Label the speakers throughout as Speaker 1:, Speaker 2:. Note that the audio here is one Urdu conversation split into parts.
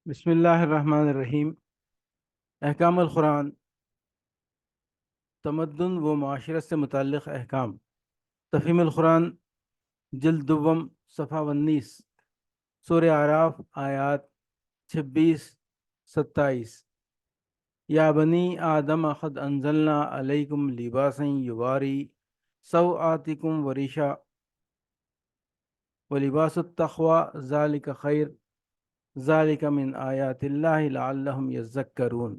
Speaker 1: بسم اللہ الرحمن الرحیم۔ احکام القرآن، تمدن و معاشرت سے متعلق احکام۔ تفہیم القرآن، جلد دوم، صفحہ 19، سورہ اعراف، آیات 26-27۔ یا بنی آدم قد انزلنا علیکم لباسا یواری سوآتکم وریشا ولباس التقوی ذالک خیر ذالک من آیات اللہ لعلہم یذکرون۔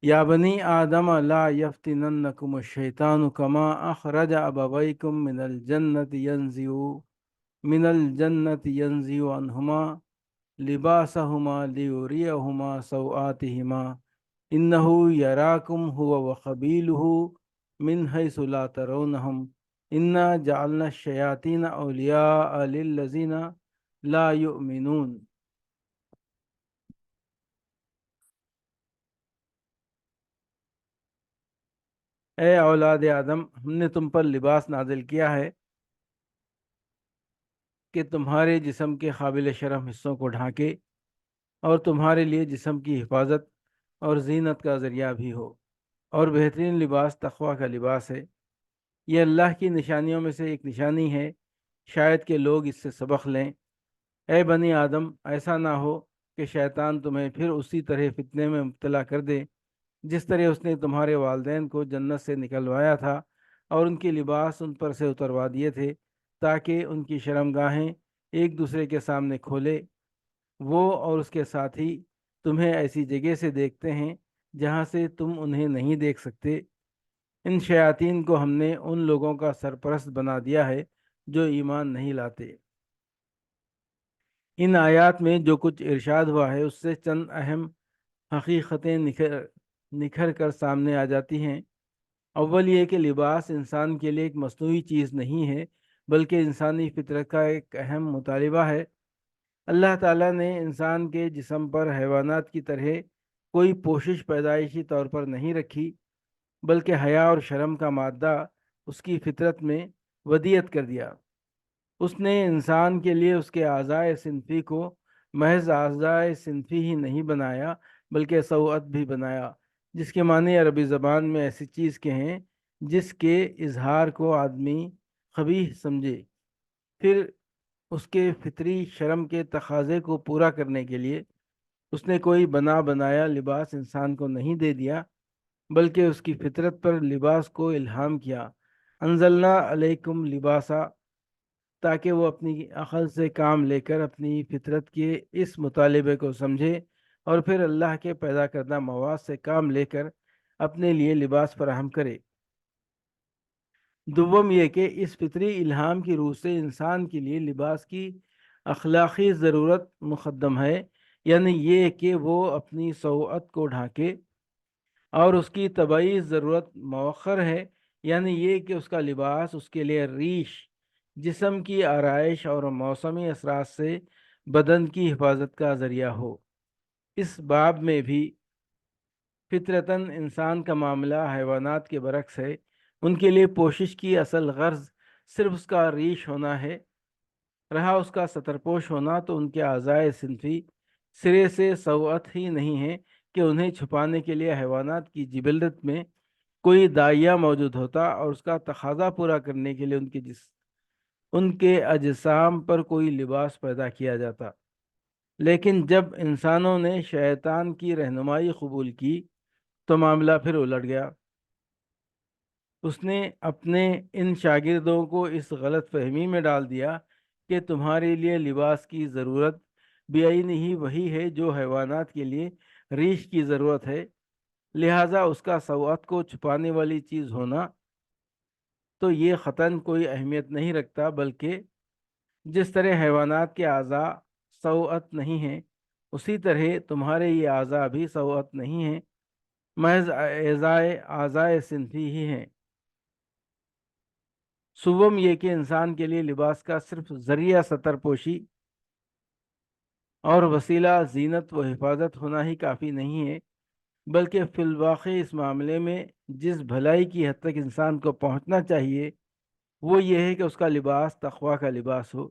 Speaker 1: یا بنی آدم لا یفتننکم الشیطان کما اخرج ابویکم من الجنت ینزع عنہما لباسہما لیریہما سوآتہما انہ یراکم هو وقبیلہ من حیث لا ترونہم انا جعلنا الشیاطین اولیاء للذین لا یؤمنون۔ اے اولاد آدم، ہم نے تم پر لباس نازل کیا ہے کہ تمہارے جسم کے قابل شرم حصوں کو ڈھانکے اور تمہارے لیے جسم کی حفاظت اور زینت کا ذریعہ بھی ہو، اور بہترین لباس تقوی کا لباس ہے۔ یہ اللہ کی نشانیوں میں سے ایک نشانی ہے، شاید کہ لوگ اس سے سبق لیں۔ اے بنی آدم، ایسا نہ ہو کہ شیطان تمہیں پھر اسی طرح فتنے میں مبتلا کر دے جس طرح اس نے تمہارے والدین کو جنت سے نکلوایا تھا اور ان کے لباس ان پر سے اتروا دیے تھے تاکہ ان کی شرمگاہیں ایک دوسرے کے سامنے کھولے۔ وہ اور اس کے ساتھی تمہیں ایسی جگہ سے دیکھتے ہیں جہاں سے تم انہیں نہیں دیکھ سکتے۔ ان شیاطین کو ہم نے ان لوگوں کا سرپرست بنا دیا ہے جو ایمان نہیں لاتے۔ ان آیات میں جو کچھ ارشاد ہوا ہے اس سے چند اہم حقیقتیں نکھر کر سامنے آ جاتی ہیں۔ اول یہ کہ لباس انسان کے لیے ایک مصنوعی چیز نہیں ہے بلکہ انسانی فطرت کا ایک اہم مطالبہ ہے۔ اللہ تعالیٰ نے انسان کے جسم پر حیوانات کی طرح کوئی پوشش پیدائشی طور پر نہیں رکھی، بلکہ حیا اور شرم کا مادہ اس کی فطرت میں ودیت کر دیا۔ اس نے انسان کے لیے اس کے اعضائے صنفی کو محض اعضائے صنفی ہی نہیں بنایا بلکہ سوعت بھی بنایا، جس کے معنی عربی زبان میں ایسی چیز کے ہیں جس کے اظہار کو آدمی قبیح سمجھے۔ پھر اس کے فطری شرم کے تقاضے کو پورا کرنے کے لیے اس نے کوئی بنا بنایا لباس انسان کو نہیں دے دیا بلکہ اس کی فطرت پر لباس کو الہام کیا۔ انزلنا علیکم لباسا، تاکہ وہ اپنی عقل سے کام لے کر اپنی فطرت کے اس مطالبے کو سمجھے اور پھر اللہ کے پیدا کردہ مواد سے کام لے کر اپنے لیے لباس فراہم کرے۔ دوم یہ کہ اس فطری الہام کی روح سے انسان کے لیے لباس کی اخلاقی ضرورت مقدم ہے، یعنی یہ کہ وہ اپنی سوعت کو ڈھانکے، اور اس کی طبعی ضرورت مؤخر ہے، یعنی یہ کہ اس کا لباس اس کے لیے ریش، جسم کی آرائش اور موسمی اثرات سے بدن کی حفاظت کا ذریعہ ہو۔ اس باب میں بھی فطرتاً انسان کا معاملہ حیوانات کے برعکس ہے۔ ان کے لیے پوشش کی اصل غرض صرف اس کا ریش ہونا ہے، رہا اس کا سترپوش ہونا تو ان کے اعضائے صنفی سرے سے سوعت ہی نہیں ہے کہ انہیں چھپانے کے لیے حیوانات کی جبلت میں کوئی داعیہ موجود ہوتا اور اس کا تقاضا پورا کرنے کے لیے ان کے اجسام پر کوئی لباس پیدا کیا جاتا۔ لیکن جب انسانوں نے شیطان کی رہنمائی قبول کی تو معاملہ پھر الٹ گیا۔ اس نے اپنے ان شاگردوں کو اس غلط فہمی میں ڈال دیا کہ تمہارے لیے لباس کی ضرورت بعین ہی وہی ہے جو حیوانات کے لیے ریش کی ضرورت ہے، لہٰذا اس کا سوعت کو چھپانے والی چیز ہونا تو یہ قطعاً کوئی اہمیت نہیں رکھتا، بلکہ جس طرح حیوانات کے اعضاء سوعت نہیں ہیں اسی طرح تمہارے یہ اعضاء بھی سوعت نہیں ہیں، محض اعضائے صنفی ہی ہیں۔ سوم یہ کہ انسان کے لیے لباس کا صرف ذریعہ ستر پوشی اور وسیلہ زینت و حفاظت ہونا ہی کافی نہیں ہے، بلکہ فی الواقع اس معاملے میں جس بھلائی کی حد تک انسان کو پہنچنا چاہیے وہ یہ ہے کہ اس کا لباس تقوی کا لباس ہو۔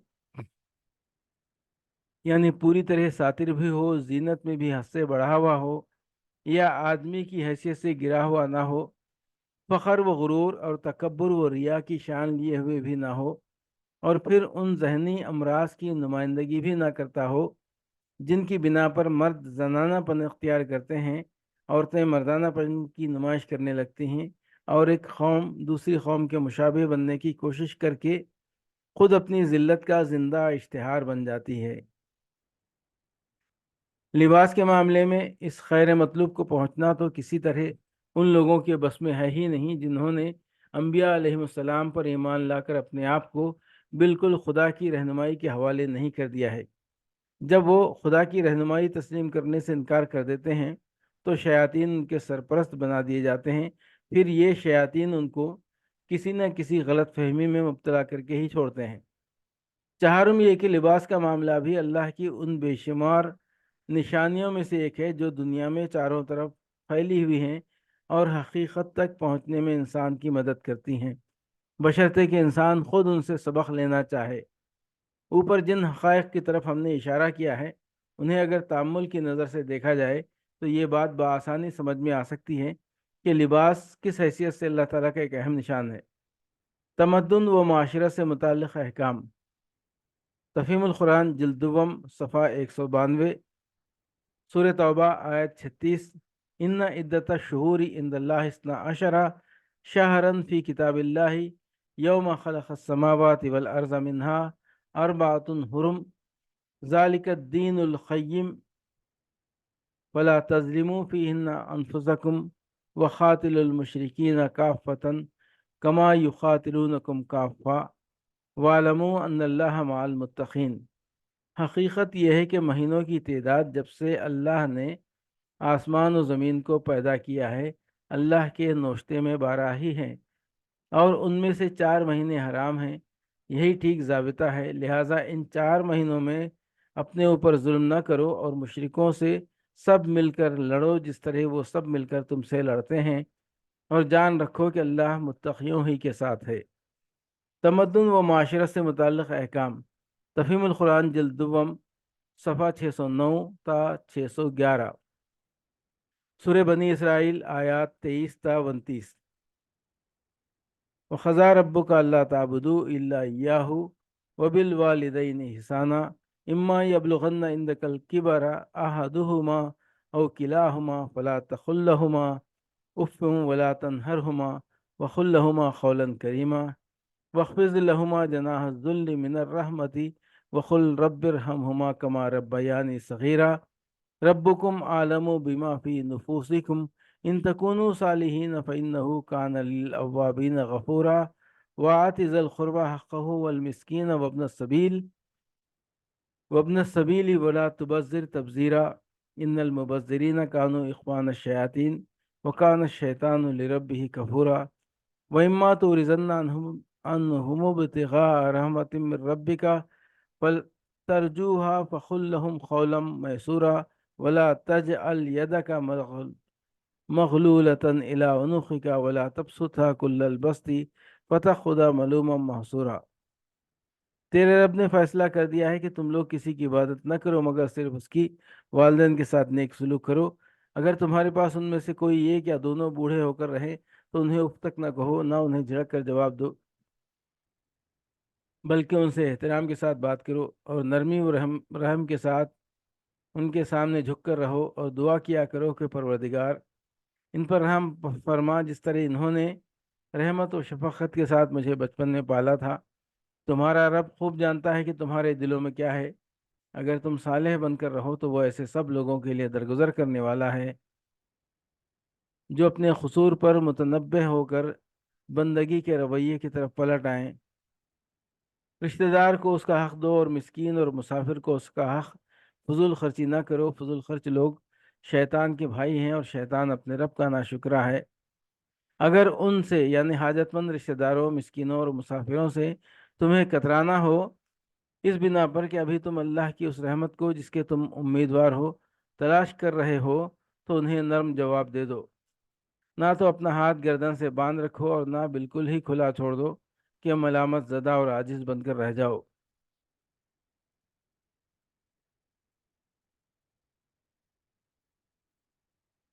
Speaker 1: یعنی پوری طرح ساتر بھی ہو، زینت میں بھی حد سے بڑھا ہوا ہو، یا آدمی کی حیثیت سے گرا ہوا نہ ہو، فخر و غرور اور تکبر و ریا کی شان لیے ہوئے بھی نہ ہو، اور پھر ان ذہنی امراض کی نمائندگی بھی نہ کرتا ہو جن کی بنا پر مرد زنانہ پن اختیار کرتے ہیں، عورتیں مردانہ پن کی نمائش کرنے لگتی ہیں، اور ایک قوم دوسری قوم کے مشابہ بننے کی کوشش کر کے خود اپنی ذلت کا زندہ اشتہار بن جاتی ہے۔ لباس کے معاملے میں اس خیر مطلوب کو پہنچنا تو کسی طرح ان لوگوں کے بس میں ہے ہی نہیں جنہوں نے انبیاء علیہ السلام پر ایمان لا کر اپنے آپ کو بالکل خدا کی رہنمائی کے حوالے نہیں کر دیا ہے۔ جب وہ خدا کی رہنمائی تسلیم کرنے سے انکار کر دیتے ہیں تو شیاطین ان کے سرپرست بنا دیے جاتے ہیں، پھر یہ شیاطین ان کو کسی نہ کسی غلط فہمی میں مبتلا کر کے ہی چھوڑتے ہیں۔ چہارم یہ کہ لباس کا معاملہ بھی اللہ کی ان بے شمار نشانیوں میں سے ایک ہے جو دنیا میں چاروں طرف پھیلی ہوئی ہیں اور حقیقت تک پہنچنے میں انسان کی مدد کرتی ہیں، بشرطے کہ انسان خود ان سے سبق لینا چاہے۔ اوپر جن حقائق کی طرف ہم نے اشارہ کیا ہے انہیں اگر تأمل کی نظر سے دیکھا جائے تو یہ بات بآسانی سمجھ میں آ سکتی ہے کہ لباس کس حیثیت سے اللہ تعالیٰ کا ایک اہم نشان ہے۔ تمدن و معاشرت سے متعلق احکام، تفہیم القرآن جلد دوم صفحہ 192، سورہ توبہ آیت 36، ان عدت الشہور عند اللہ اثنا عشر شہرا فی کتاب اللہ یوم خلق السماوات والارض منها اربعۃ حرم ذالک الدین القیم فلا تظلموا فیہن انفسکم وقاتلوا المشرکین کافۃ کما یقاتلونکم کافۃ واعلموا ان اللہ مع المتقین۔ حقیقت یہ ہے کہ مہینوں کی تعداد جب سے اللہ نے آسمان و زمین کو پیدا کیا ہے اللہ کے نوشتے میں 12 ہی ہیں، اور ان میں سے 4 مہینے حرام ہیں، یہی ٹھیک ضابطہ ہے، لہٰذا ان 4 مہینوں میں اپنے اوپر ظلم نہ کرو اور مشرکوں سے سب مل کر لڑو جس طرح وہ سب مل کر تم سے لڑتے ہیں، اور جان رکھو کہ اللہ متقیوں ہی کے ساتھ ہے۔ تمدن و معاشرت سے متعلق احکام، تفہیم القرآن جلد دوم صفحہ 609 تا 611، سورہ بنی اسرائیل آیات 23 تا 29۔ وَقَضَىٰ رَبُّكَ أَلَّا تَعْبُدُوا إِلَّا إِيَّاهُ وَبِالْوَالِدَيْنِ إِحْسَانًا إِمَّا يَبْلُغَنَّ عِندَكَ الْكِبَرَ أَحَدُهُمَا أَوْ كِلَاهُمَا فَلَا تَقُل لَّهُمَا أُفٍّ وَلَا تَنْهَرْهُمَا وَقُل لَّهُمَا قَوْلًا كَرِيمًا وَاخْفِضْ لَهُمَا جَنَاحَ الذُّلِّ مِنَ الرَّحْمَةِ وَقُل رَّبِّ ارْحَمْهُمَا كَمَا رَبَّيَانِي صَغِيرًا رَبُّكُمْ أَعْلَمُ بِمَا فِي نُفُوسِكُمْ إِن تَكُونُوا صَالِحِينَ فَإِنَّهُ كَانَ لِلْأَوَّابِينَ غَفُورًا وَآتِ ذَا الْقُرْبَىٰ حَقَّهُ وَالْمِسْكِينَ وَابْنَ السَّبِيلِ وَلَا تُبَذِّرْ تَبْذِيرًا إِنَّ الْمُبَذِّرِينَ كَانُوا إِخْوَانَ الشَّيَاطِينِ وَكَانَ الشَّيْطَانُ لِرَبِّهِ كَفُورًا وَإِمَّا تُعْرِضَنَّ عَنْهُمُ ابْتِغَاءَ رَحْمَةٍ مِّن رَّبِّكَ فَلْتَرْجُوهَا فَقُل لَّهُمْ قَوْلًا مَّيْسُورًا وَلَا تَجْعَلْ يَدَكَ مغلولة إلى عنقك ولا تبسطها كل البسط فتقعد ملوما محسورا۔ تیرے رب نے فیصلہ کر دیا ہے کہ تم لوگ کسی کی عبادت نہ کرو مگر صرف اس کی، والدین کے ساتھ نیک سلوک کرو، اگر تمہارے پاس ان میں سے کوئی ایک یا دونوں بوڑھے ہو کر رہے تو انہیں اف تک نہ کہو، نہ انہیں جھڑک کر جواب دو، بلکہ ان سے احترام کے ساتھ بات کرو اور نرمی و رحم کے ساتھ ان کے سامنے جھک کر رہو، اور دعا کیا کرو کہ پروردگار ان پر رحم فرما جس طرح انہوں نے رحمت و شفقت کے ساتھ مجھے بچپن میں پالا تھا۔ تمہارا رب خوب جانتا ہے کہ تمہارے دلوں میں کیا ہے، اگر تم صالح بن کر رہو تو وہ ایسے سب لوگوں کے لیے درگزر کرنے والا ہے جو اپنے قصور پر متنبہ ہو کر بندگی کے رویے کی طرف پلٹ آئیں۔ رشتہ دار کو اس کا حق دو اور مسکین اور مسافر کو اس کا حق، فضول خرچی نہ کرو، فضول خرچ لوگ شیطان کے بھائی ہیں اور شیطان اپنے رب کا ناشکرا ہے۔ اگر ان سے یعنی حاجت مند رشتہ داروں، مسکینوں اور مسافروں سے تمہیں کترانا ہو اس بنا پر کہ ابھی تم اللہ کی اس رحمت کو جس کے تم امیدوار ہو تلاش کر رہے ہو تو انہیں نرم جواب دے دو، نہ تو اپنا ہاتھ گردن سے باندھ رکھو اور نہ بالکل ہی کھلا چھوڑ دو کہ ملامت زدہ اور عاجز بن کر رہ جاؤ۔